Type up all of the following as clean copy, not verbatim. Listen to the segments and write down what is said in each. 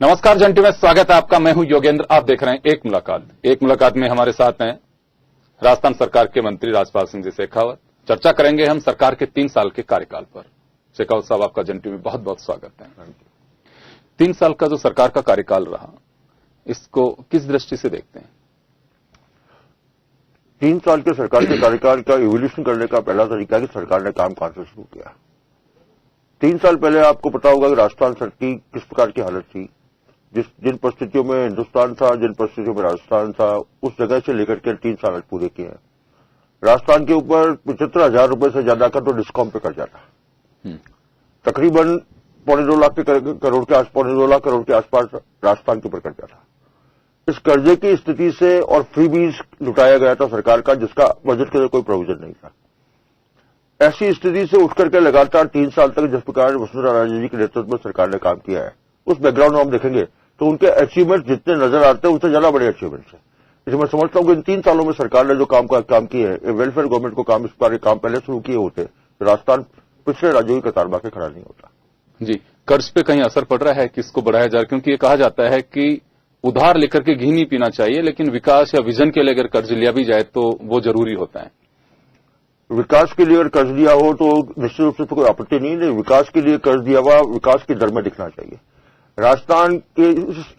नमस्कार जंटी में स्वागत है आपका। मैं हूं योगेंद्र। आप देख रहे हैं एक मुलाकात में हमारे साथ हैं राजस्थान सरकार के मंत्री राजपाल सिंह जी शेखावत। चर्चा करेंगे हम सरकार के 3 साल के कार्यकाल पर। शेखावत साहब, आपका जंटी में बहुत बहुत स्वागत है। 3 साल का जो सरकार का कार्यकाल रहा, इसको किस दृष्टि से देखते हैं? 3 साल के सरकार के कार्यकाल का इवोल्यूशन करने का पहला तरीका है कि सरकार ने काम कहां से शुरू किया। 3 साल पहले आपको पता होगा कि राजस्थान की किस प्रकार की हालत थी। जिन परिस्थितियों में हिंदुस्तान था, जिन परिस्थितियों में राजस्थान था, उस जगह से लेकर के 3 साल पूरे किए हैं। राजस्थान के ऊपर 75,000 रुपए से ज्यादा का तो डिस्कॉम पे कर्जा था। तकरीबन 2.25 लाख करोड़ के आसपास राजस्थान के ऊपर कर्जा था। इस कर्जे की स्थिति से और फ्री बीज लुटाया गया था सरकार का, जिसका बजट के लिए कोई प्रोविजन नहीं था। ऐसी स्थिति से उठकर के लगातार 3 साल तक जिस प्रकार वसुंधरा राजे जी के नेतृत्व में सरकार ने काम किया है, उस बैकग्राउंड में हम देखेंगे तो उनके अचीवमेंट जितने नजर आते हैं उससे ज्यादा बड़े अचीवमेंट्स हैं। इसलिए मैं समझता हूं कि इन 3 सालों में सरकार ने जो काम किए हैं, वेलफेयर गवर्नमेंट को काम, इस बारे काम पहले शुरू किए होते तो राजस्थान पिछले राज्यों की कतार में खड़ा नहीं होता। जी, कर्ज पे कहीं असर पड़ रहा है कि इसको बढ़ाया जा रहा है? क्योंकि ये कहा जाता है कि उधार लेकर के घी नहीं पीना चाहिए, लेकिन विकास या विजन के लिए अगर कर्ज लिया भी जाए तो वो जरूरी होता है। विकास के लिए अगर कर्ज दिया हो तो निश्चित रूप से तो कोई आपत्ति नहीं। विकास के लिए कर्ज दिया हुआ विकास की दर में दिखना चाहिए। राजस्थान के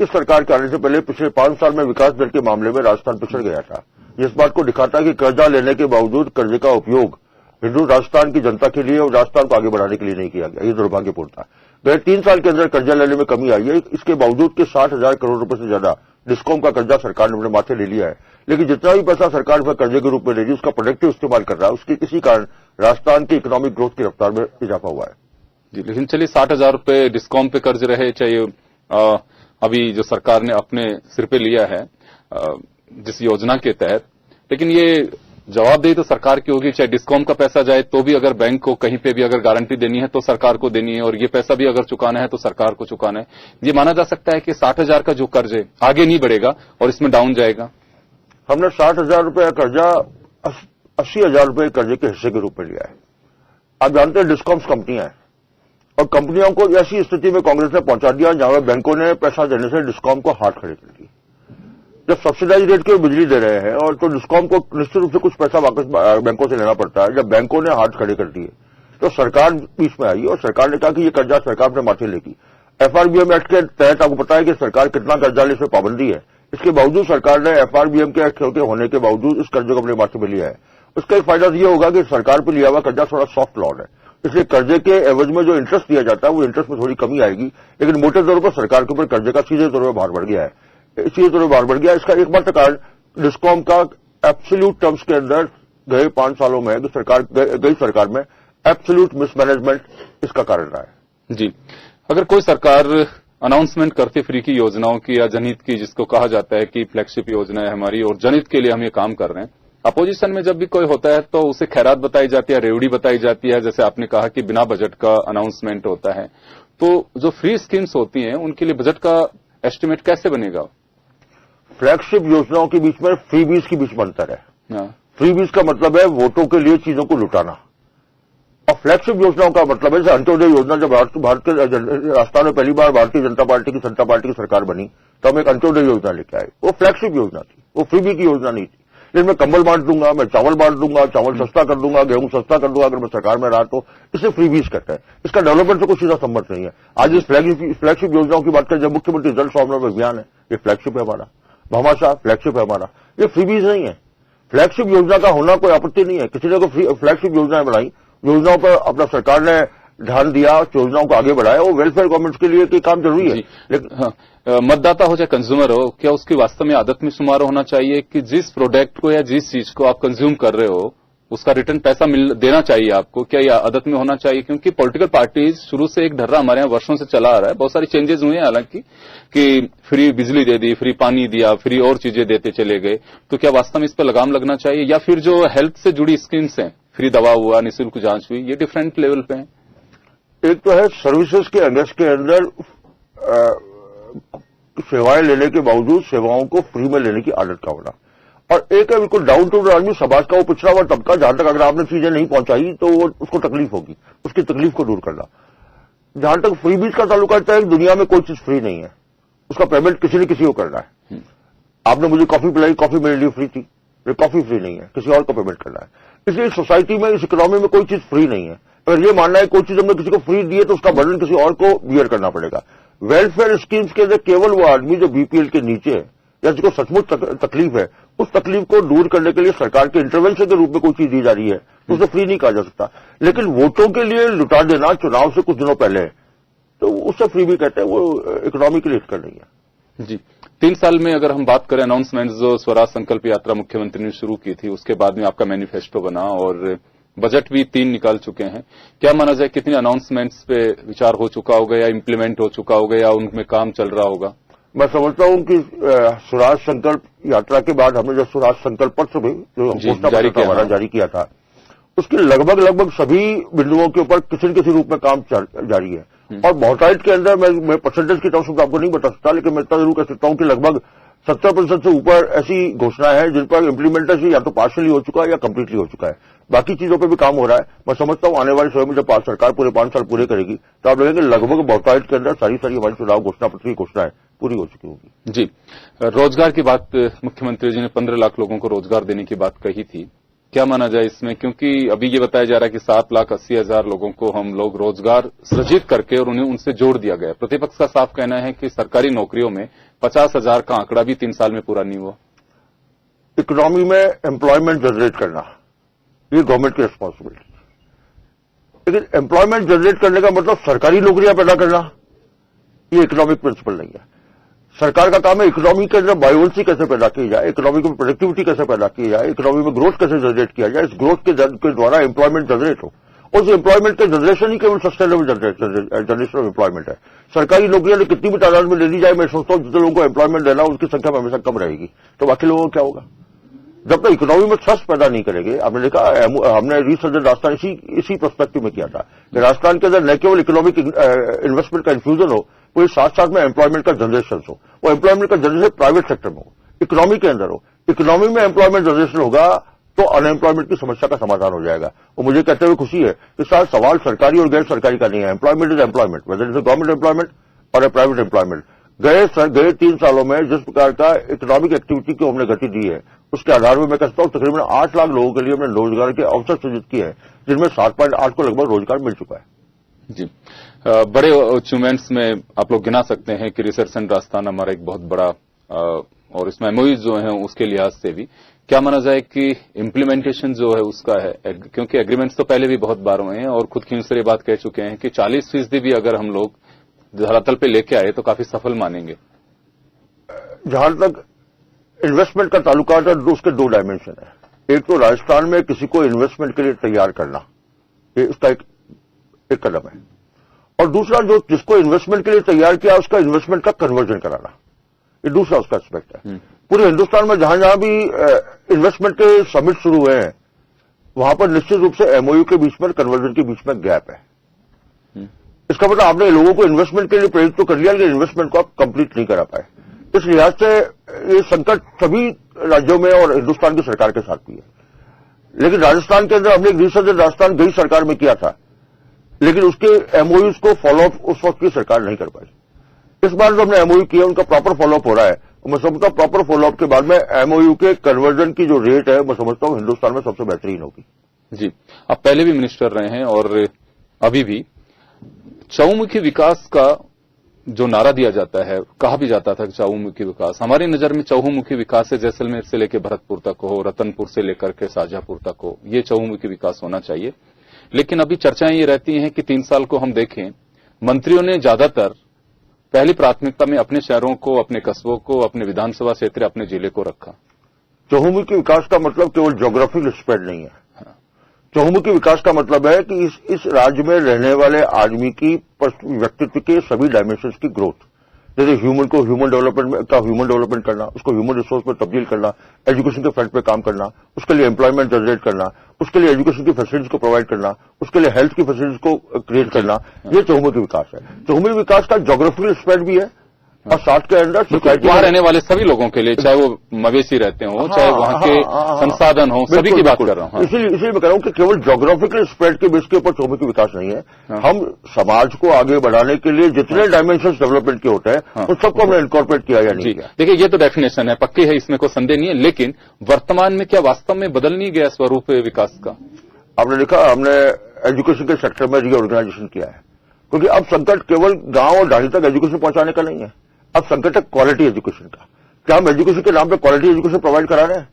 इस सरकार के आने से पहले पिछले 5 साल में विकास दर के मामले में राजस्थान पिछड़ गया था। इस बात को दिखाता है कि कर्जा लेने के बावजूद कर्जे का उपयोग हिंदू राजस्थान की जनता के लिए और राजस्थान को आगे बढ़ाने के लिए नहीं किया गया। ये दुर्भाग्यपूर्ण था। गए 3 साल के अंदर कर्जा लेने में कमी आई है। इसके बावजूद के 60,000 करोड़ रुपए से ज्यादा डिस्कॉम का कर्जा सरकार ने अपने माथे ले लिया है। लेकिन जितना भी पैसा सरकार पर कर्जे के रूप में ले रही है, उसका प्रोडक्टिव इस्तेमाल कर रहा है। उसके किसी कारण राजस्थान की इकोनॉमिक ग्रोथ की रफ्तार में इजाफा हुआ है। जी, लेकिन चलिए 60,000 रुपए डिस्कॉम पे कर्ज रहे, चाहे अभी जो सरकार ने अपने सिर पे लिया है जिस योजना के तहत, लेकिन ये जवाबदेही तो सरकार की होगी। चाहे डिस्कॉम का पैसा जाए तो भी अगर बैंक को कहीं पे भी अगर गारंटी देनी है तो सरकार को देनी है, और ये पैसा भी अगर चुकाना है तो सरकार को चुकाना है। ये माना जा सकता है कि 60,000 का जो कर्ज है आगे नहीं बढ़ेगा और इसमें डाउन जाएगा। हमने 60,000 रुपये कर्जा 80,000 रुपये कर्जे के हिस्से के रूप में लिया है। आप जानते हैं डिस्कॉम्स कंपनियां हैं और कंपनियों को ऐसी स्थिति में कांग्रेस ने पहुंचा दिया जहां बैंकों ने पैसा देने से डिस्कॉम को हाथ खड़े कर दिए। जब सब्सिडाइज रेट की बिजली दे रहे हैं और तो डिस्कॉम को निश्चित रूप से कुछ पैसा वापस बैंकों से लेना पड़ता है। जब बैंकों ने हाथ खड़े कर दिए तो सरकार बीच में आई और सरकार ने कहा कि ये कर्जा सरकार अपने माथे लेगी। एफआरबीएम एक्ट के तहत आपको पता है कि सरकार कितना कर्जा ले, इसमें पाबंदी है। इसके बावजूद सरकार ने एफआरबीएम के एक्ट होने के बावजूद इस कर्जे को अपने माथे में लिया है। उसका एक फायदा यह होगा कि सरकार पर लिया हुआ कर्जा थोड़ा सॉफ्ट लॉन है, इसलिए कर्जे के एवज में जो इंटरेस्ट दिया जाता है वो इंटरेस्ट में थोड़ी कमी आएगी। लेकिन मोटे तौर पर सरकार के ऊपर कर्जे का सीधे तौर पर भार बढ़ गया है। इसका एकमात्र कारण डिस्कॉम का एब्सोल्यूट टर्म्स के अंदर गए 5 सालों में गई सरकार में एब्सोल्यूट मिसमैनेजमेंट इसका कारण रहा है। जी, अगर कोई सरकार अनाउंसमेंट करती फ्री की योजनाओं की या जनहित की, जिसको कहा जाता है कि फ्लैगशिप योजना है हमारी और जनहित के लिए हम ये काम कर रहे हैं, अपोजिशन में जब भी कोई होता है तो उसे खैरात बताई जाती है, रेवड़ी बताई जाती है। जैसे आपने कहा कि बिना बजट का अनाउंसमेंट होता है, तो जो फ्री स्कीम्स होती हैं उनके लिए बजट का एस्टिमेट कैसे बनेगा? फ्लैगशिप योजनाओं के बीच में फ्री बीज के बीच में अंतर है। फ्री बीज का मतलब है वोटों के लिए चीजों को लुटाना, और फ्लैगशिप योजनाओं का मतलब है जैसे अंत्योदय योजना। जब भारत के राजस्थान में पहली बार भारतीय जनता पार्टी की सरकार बनी तो हम एक अंत्योदय योजना लेके आए। वो फ्लैगशिप योजना थी, वो फ्री बीज की योजना नहीं थी। लेकिन मैं कंबल बांट दूंगा, मैं चावल बांट दूंगा, चावल सस्ता कर दूंगा, गेहूं सस्ता कर दूंगा अगर मैं सरकार में रहा तो, इसे फ्री बीज कहते हैं। इसका डेवलपमेंट से कुछ सीधा संबंध नहीं है। आज इस फ्लैगशिप योजनाओं की बात करें, जब मुख्यमंत्री जल स्वावलंबन अभियान है, ये फ्लैगशिप है हमारा। भामाशाह फ्लैगशिप है हमारा। ये फ्री बीज नहीं है। फ्लैगशिप योजना का होना कोई आपत्ति नहीं है। किसी ने कोई फ्लैगशिप योजनाएं बनाई, योजनाओं पर अपना सरकार ने ध्यान दिया, योजनाओं को आगे बढ़ाया, वो वेलफेयर गवर्नमेंट के लिए कि काम जरूरी है। लेकिन मतदाता हो चाहे कंज्यूमर हो, क्या उसकी वास्तव में आदत में शुमार होना चाहिए कि जिस प्रोडक्ट को या जिस चीज को आप कंज्यूम कर रहे हो उसका रिटर्न पैसा देना चाहिए आपको? क्या यह आदत में होना चाहिए? क्योंकि पॉलिटिकल पार्टीज शुरू से एक ढर्रा हमारे यहाँ वर्षों से चला आ रहा है। बहुत सारी चेंजेस हुए हैं हालांकि, कि फ्री बिजली दे दी, फ्री पानी दिया, फ्री और चीजें देते चले गए। तो क्या वास्तव में इस पर लगाम लगना चाहिए, या फिर जो हेल्थ से जुड़ी स्कीम्स हैं, फ्री दवा हुआ, निःशुल्क जांच हुई, ये डिफरेंट लेवल पे है? एक तो है सर्विसेज के अंदर सेवाएं लेने के बावजूद सेवाओं को फ्री में लेने की आदत का होना, और एक है बिल्कुल डाउन टू आदमी, समाज का वो पिछड़ा हुआ तबका, जहां तक अगर आपने चीजें नहीं पहुंचाई तो वो उसको तकलीफ होगी, उसकी तकलीफ को दूर करना। जहां तक फ्री बीज का ताल्लुक आता है, दुनिया में कोई चीज फ्री नहीं है। उसका पेमेंट किसी न किसी को करना है। आपने मुझे कॉफी पिलाई, कॉफी मेरे लिए फ्री थी, ये कॉफी फ्री नहीं है, किसी और को पेमेंट करना है। इसलिए सोसाइटी में, इस इकोनॉमी में कोई चीज फ्री नहीं है। अगर ये मानना है कोई चीज हमने किसी को फ्री दी है तो उसका बर्डन किसी और को बियर करना पड़ेगा। वेलफेयर स्कीम्स के अंदर केवल वो आदमी जो बीपीएल के नीचे है या जिसको सचमुच तकलीफ है, उस तकलीफ को दूर करने के लिए सरकार के इंटरवेंशन के रूप में कोई चीज दी जा रही है तो उसे फ्री नहीं कहा जा सकता। लेकिन वोटों के लिए लुटा देना चुनाव से कुछ दिनों पहले, तो उससे फ्री भी कहते हैं, वो इकोनॉमी के लिए कर नहीं है। जी, 3 साल में अगर हम बात करें, अनाउंसमेंट जो स्वराज संकल्प यात्रा मुख्यमंत्री ने शुरू की थी, उसके बाद में आपका मैनिफेस्टो बना और बजट भी 3 निकाल चुके हैं। क्या माना जाए कितने अनाउंसमेंट्स पे विचार हो चुका होगा या इम्प्लीमेंट हो चुका होगा या उनमें काम चल रहा होगा? मैं समझता हूं कि स्वराज संकल्प यात्रा के बाद हमने जो स्वराज संकल्प पत्र भी जो घोषणा पत्र हमारा जारी किया था, उसके लगभग सभी बिंदुओं के ऊपर किसी न किसी रूप में काम जारी है। और बहुतायत के अंदर मैं परसेंटेज की तरफ से आपको नहीं बता सकता, लेकिन मैं इतना जरूर कह सकता हूं कि लगभग 70% से ऊपर ऐसी घोषणा है जिन पर इम्प्लीमेंटेशन या तो पार्शियली हो चुका है या कंप्लीटली हो चुका है। बाकी चीजों पर भी काम हो रहा है। मैं समझता हूं आने वाले समय में जब सरकार पूरे 5 साल पूरे करेगी तो आप देखेंगे लगभग बहुतायत के अंदर सारी हमारी चुनाव घोषणा पत्र की घोषणाएं पूरी हो चुकी होगी। जी, रोजगार की बात, मुख्यमंत्री जी ने 15 लाख लोगों को रोजगार देने की बात कही थी। क्या माना जाए इसमें, क्योंकि अभी ये बताया जा रहा है कि 7,80,000 लोगों को हम लोग रोजगार सृजित करके और उन्हें उनसे जोड़ दिया गया। प्रतिपक्ष का साफ कहना है कि सरकारी नौकरियों में 50,000 का आंकड़ा भी 3 साल में पूरा नहीं हुआ। इकोनॉमी में एम्प्लॉयमेंट जनरेट करना ये गवर्नमेंट की रिस्पॉन्सिबिलिटी, लेकिन एम्प्लॉयमेंट जनरेट करने का मतलब सरकारी नौकरियां पैदा करना ये इकोनॉमिक प्रिंसिपल नहीं है। सरकार का काम है इकोनॉमी के अंदर बायोलेंसी कैसे पैदा की जाए, इकोनॉमी में प्रोडक्टिविटी कैसे पैदा की जाए, इकोनॉमी में ग्रोथ कैसे जनरेट किया जाए, इस ग्रोथ के द्वारा एम्प्लॉयमेंट जनरेट हो। उस एम्प्लॉयमेंट के जनरेशन ही केवल सस्टेनेबल जनरेशन ऑफ एम्प्लॉयमेंट है। सरकारी नौकरियां कितनी भी तादाद में दे दी जाए, मैं सोचता हूं जितने लोगों को एम्प्लॉयमेंट देना उसकी संख्या में हमेशा कम रहेगी, तो बाकी लोगों को क्या होगा? जब तक इकोनॉमी में ट्रस्ट पैदा नहीं करेंगे। आपने देखा हमने रीसर्जन राजस्थान इसी पर्सपेक्टिव में किया था कि राजस्थान के अंदर न केवल इकोनॉमिक इन्वेस्टमेंट का इन्फ्यूजन हो, पूरे साथ में एम्प्लॉयमेंट का जनरेशन हो। वो एम्प्लॉयमेंट का जनरेशन प्राइवेट सेक्टर में हो, इकोनॉमी के अंदर हो। इकोनॉमी में एम्प्लॉयमेंट जनरेशन होगा तो अनएम्प्लॉयमेंट की समस्या का समाधान हो जाएगा। और मुझे कहते हुए खुशी है कि सवाल सरकारी और गैर सरकारी का नहीं है। Employment is employment, whether is a government employment और ए प्राइवेट एम्प्लॉयमेंट। गए 3 सालों में जिस प्रकार का इकोनॉमिक एक्टिविटी को हमने गति दी है, उसके आधार में मैं कहता हूं तकरीबन 8 लाख लोगों के लिए हमने रोजगार के अवसर सृजित किए हैं, जिनमें 7.8 को लगभग रोजगार मिल चुका है। जी, बड़े अचीवमेंट्स में आप लोग गिना सकते हैं कि रिसर्चन राजस्थान हमारा एक बहुत बड़ा और इसमें एमओयूज जो हैं उसके लिहाज से भी क्या माना जाए कि इम्प्लीमेंटेशन जो है उसका है, क्योंकि एग्रीमेंट्स तो पहले भी बहुत बार हुए हैं और खुद खींच से ये बात कह चुके हैं कि 40% भी अगर हम लोग धरातल पे लेके आए तो काफी सफल मानेंगे। जहां तक इन्वेस्टमेंट का ताल्लुकात है, उसके 2 डायमेंशन है। एक तो राजस्थान में किसी को इन्वेस्टमेंट के लिए तैयार करना, ये उसका एक कदम है, और दूसरा जो जिसको इन्वेस्टमेंट के लिए तैयार किया उसका इन्वेस्टमेंट का कन्वर्जन कराना, ये दूसरा उसका एस्पेक्ट है। पूरे हिंदुस्तान में जहां भी इन्वेस्टमेंट के समिट शुरू हुए हैं वहां पर निश्चित रूप से एमओयू के बीच में, कन्वर्जन के बीच में गैप है। इसका मतलब आपने लोगों को इन्वेस्टमेंट के लिए प्रेरित तो कर लिया, लेकिन इन्वेस्टमेंट को आप कंप्लीट नहीं करा पाए। इस लिहाज से ये संकट सभी राज्यों में और हिंदुस्तान की सरकार के साथ भी है। लेकिन राजस्थान के अंदर हमने एक रिसर्च राजस्थान गई सरकार में किया था, लेकिन उसके एमओयूज को फॉलोअप उस वक्त की सरकार नहीं कर पाई। इस बार जो हमने एमओयू किया उनका प्रॉपर फॉलोअप हो रहा है। मैं समझता हूं प्रॉपर फॉलोअप के बाद में एमओयू के कन्वर्जन की जो रेट है मैं समझता हूं हिंदुस्तान में सबसे बेहतरीन होगी। जी, आप पहले भी मिनिस्टर रहे हैं और अभी भी चहुमुखी विकास का जो नारा दिया जाता है, कहा भी जाता था कि चहुमुखी विकास, हमारी नजर में चहुमुखी विकास है जैसलमेर से लेकर भरतपुर तक हो, रतनपुर से लेकर के शाजापुर तक हो, ये चहुमुखी विकास होना चाहिए। लेकिन अभी चर्चाएं ये रहती हैं कि 3 साल को हम देखें, मंत्रियों ने ज्यादातर पहली प्राथमिकता में अपने शहरों को, अपने कस्बों को, अपने विधानसभा क्षेत्र, अपने जिले को रखा। चहुमुखी विकास का मतलब केवल ज्योग्राफिकल स्प्रेड नहीं है। चहुमुखी विकास का मतलब है कि इस राज्य में रहने वाले आदमी की व्यक्तित्व के सभी डायमेंशंस की ग्रोथ, जैसे ह्यूमन डेवलपमेंट करना, उसको ह्यूमन रिसोर्स पर तब्दील करना, एजुकेशन के फ्रंट पे काम करना, उसके लिए एम्प्लॉयमेंट जनरेट करना, उसके लिए एजुकेशन की फैसिलिटीज को प्रोवाइड करना, उसके लिए हेल्थ की फैसिलिटीज को क्रिएट करना, ये चहुमुखी विकास है। चहुमुखी विकास का ज्योग्राफिकल स्प्रेड भी है और 60 के अंदर सोसाइटी वहां रहने वाले सभी लोगों के लिए, चाहे वो मवेशी रहते हों, चाहे वहां के संसाधन हो, सभी की बात कर रहा हूं। इसीलिए मैं कह रहा हूं कि केवल ज्योग्राफिकल स्प्रेड के बेस के ऊपर चौमुखी विकास नहीं है। हम समाज को आगे बढ़ाने के लिए जितने डायमेंशन डेवलपमेंट के होते हैं उन सबको हमने इनकॉर्पोरेट किया या नहीं किया। देखिए, ये तो डेफिनेशन है, पक्की है, इसमें कोई संदेह नहीं है, लेकिन वर्तमान में क्या वास्तव में बदल नहीं गया स्वरूप विकास का? आपने देखा, हमने एजुकेशन के सेक्टर में रीऑर्गेनाइजेशन किया है, क्योंकि अब संकट केवल गांव और ढाणी तक एजुकेशन पहुंचाने का नहीं है, अब संकट है क्वालिटी एजुकेशन का। क्या हम एजुकेशन के नाम पे क्वालिटी एजुकेशन प्रोवाइड करा रहे हैं?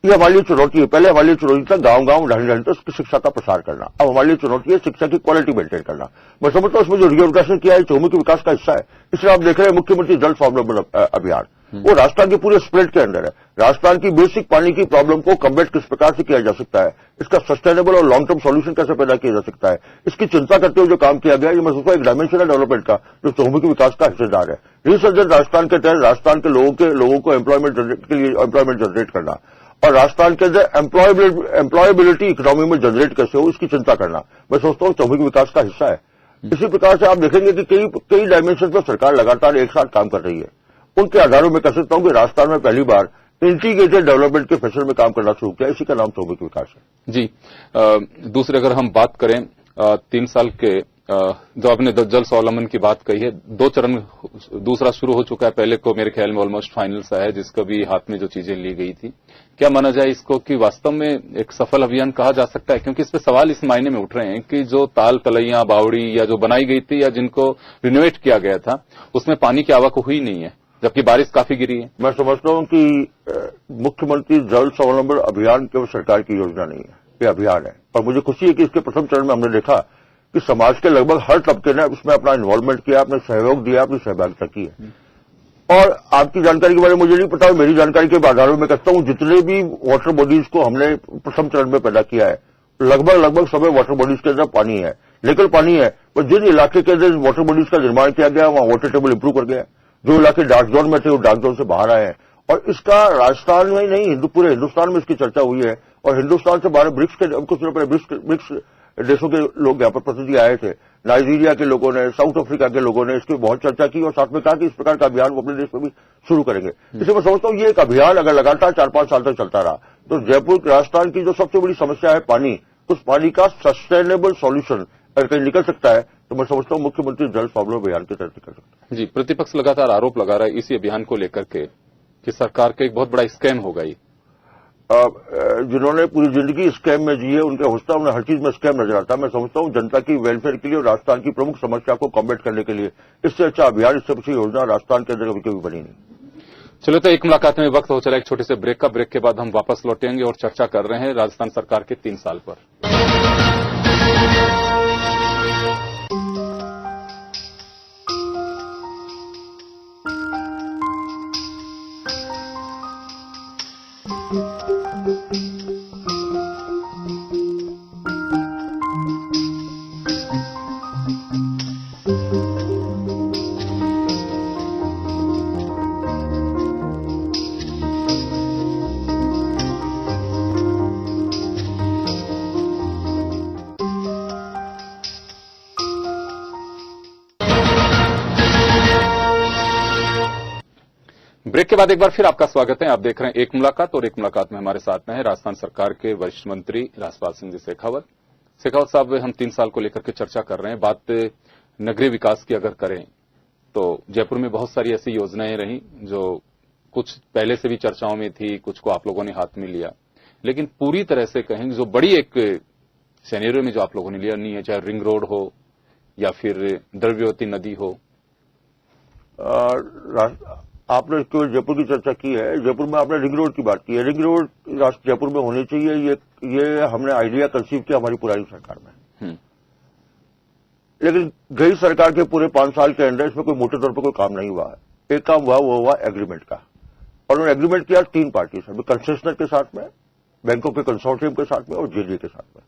ये हमारे लिए चुनौती है। पहले हमारे लिए चुनौती था गांव गांव ढाणी ढाणी तक शिक्षा का प्रसार करना, अब हमारे लिए चुनौती है शिक्षा की क्वालिटी मेंटेन करना। मैं समझता हूं उसमें जो रीऑर्गेनाइजेशन किया है चौमुखी विकास का हिस्सा है। इसलिए आप देख रहे हैं मुख्यमंत्री जल स्वावलंबन अभियान, वो राजस्थान के पूरे स्प्रेड के अंदर है। राजस्थान की बेसिक पानी की प्रॉब्लम को कम्बेट किस प्रकार से किया जा सकता है, इसका सस्टेनेबल और लॉन्ग टर्म सॉल्यूशन कैसे पैदा किया जा सकता है, इसकी चिंता करते हुए जो काम किया गया, ये मैं सोचता हूं एक डायमेंशन है डेवलपमेंट का, जो चौमुखी विकास का हिस्सेदार है। रिसर्जन राजस्थान के तहत राजस्थान के लोगों को एम्प्लॉयमेंट के लिए एम्प्लॉयमेंट जनरेट करना और राजस्थान के अंदर एम्प्लॉयबिलिटी इकोनॉमी में जनरेट कैसे हो, इसकी चिंता करना, मैं सोचता हूं चौमुखी विकास का हिस्सा है। इसी प्रकार से आप देखेंगे कि कई डायमेंशन पर सरकार लगातार एक साथ काम कर रही है। उनके आधारों में कह सकता हूं कि राजस्थान में पहली बार इंटीग्रेटेड डेवलपमेंट के फैशन में काम करना शुरू किया, इसी का नाम चौमुखी विकास है। जी, दूसरे अगर हम बात करें 3 साल के जो आपने जल स्वावलंबन की बात कही है, 2 चरण दूसरा शुरू हो चुका है, पहले को मेरे ख्याल में ऑलमोस्ट फाइनल सा है, जिसका भी हाथ में जो चीजें ली गई थी। क्या माना जाए इसको कि वास्तव में एक सफल अभियान कहा जा सकता है? क्योंकि इस पे सवाल इस मायने में उठ रहे हैं कि जो ताल तलैया बावड़ी या जो बनाई गई थी या जिनको रिनोवेट किया गया था, उसमें पानी की आवक हुई नहीं है, जबकि बारिश काफी गिरी है। मैं समझता हूं कि मुख्यमंत्री जल स्वावलंबन अभियान केवल सरकार की योजना नहीं है, ये अभियान है। और मुझे खुशी है कि इसके प्रथम चरण में हमने देखा कि समाज के लगभग हर तबके ने उसमें अपना इन्वॉल्वमेंट किया, अपने सहयोग दिया, अपनी सहभागिता की है। और आपकी जानकारी के बारे में मुझे नहीं पता, मेरी जानकारी के आधारों में कहता हूं जितने भी वाटर बॉडीज को हमने प्रथम चरण में पैदा किया है, लगभग सभी वाटर बॉडीज के अंदर पानी है, लेकिन पानी है। पर जिन इलाके के अंदर वाटर बॉडीज का निर्माण किया गया वहां वाटर टेबल इंप्रूव कर गया। जो इलाके डार्क जोन में थे वो डार्क जोन से बाहर आए हैं। और इसका राजस्थान में ही नहीं, पूरे हिंदुस्तान में इसकी चर्चा हुई है। और हिंदुस्तान से बाहर ब्रिक्स के कुछ दिनों पहले ब्रिक्स देशों के लोग यहाँ पर प्रतिनिधि आए थे, नाइजीरिया के लोगों ने, साउथ अफ्रीका के लोगों ने इसकी बहुत चर्चा की और साथ में कहा कि इस प्रकार का अभियान वो अपने देश में भी शुरू करेंगे। इसलिए मैं समझता हूँ ये एक अभियान अगर लगातार 4-5 साल तक चलता रहा तो जयपुर राजस्थान की जो सबसे बड़ी समस्या है पानी, उस पानी का सस्टेनेबल सॉल्यूशन अगर कहीं निकल सकता है तो मैं समझता हूँ मुख्यमंत्री जल स्वावलंबन अभियान के तहत कर सकता है। जी, प्रतिपक्ष लगातार आरोप लगा रहा है इसी अभियान को लेकर के कि सरकार का एक बहुत बड़ा स्कैम होगा ये। जिन्होंने पूरी जिंदगी स्कैम में जी है उनके होता उन्हें हर चीज में स्कैम नजर आता है। मैं समझता हूं जनता की वेलफेयर के लिए और राजस्थान की प्रमुख समस्या को कॉम्बैट करने के लिए इससे अच्छा अभियान, इससे अच्छी योजना राजस्थान के अंदर कभी बनी नहीं। चलो, तो एक मुलाकात में वक्त हो चला एक छोटे से ब्रेक का। ब्रेक के बाद हम वापस लौटेंगे और चर्चा कर रहे हैं राजस्थान सरकार के 3 साल पर। ब्रेक के बाद एक बार फिर आपका स्वागत है। आप देख रहे हैं एक मुलाकात, और एक मुलाकात में हमारे साथ में है राजस्थान सरकार के वरिष्ठ मंत्री राजपाल सिंह जी शेखावत। शेखावत साहब, हम 3 साल को लेकर के चर्चा कर रहे हैं। बात नगरीय विकास की अगर करें तो जयपुर में बहुत सारी ऐसी योजनाएं रही जो कुछ पहले से भी चर्चाओं में थी, कुछ को आप लोगों ने हाथ में लिया, लेकिन पूरी तरह से कहेंगे जो बड़ी एक सिनेरियो में जो आप लोगों ने लिया नहीं है, चाहे रिंग रोड हो या फिर द्रव्यवती नदी हो। आपने केवल जयपुर की चर्चा की है, जयपुर में आपने रिंग रोड की बात की है। रिंग रोड जयपुर में होनी चाहिए, ये हमने आइडिया कंसीव किया हमारी पुरानी सरकार में। लेकिन गई सरकार के पूरे 5 साल के अंदर इसमें कोई मोटे तौर पर कोई काम नहीं हुआ है। एक काम हुआ, वो हुआ एग्रीमेंट का, और उन्होंने एग्रीमेंट किया 3 पार्टी से, कंसेशनर के साथ में, बैंकों के कंसोर्टियम के साथ में और जेडीए के साथ में।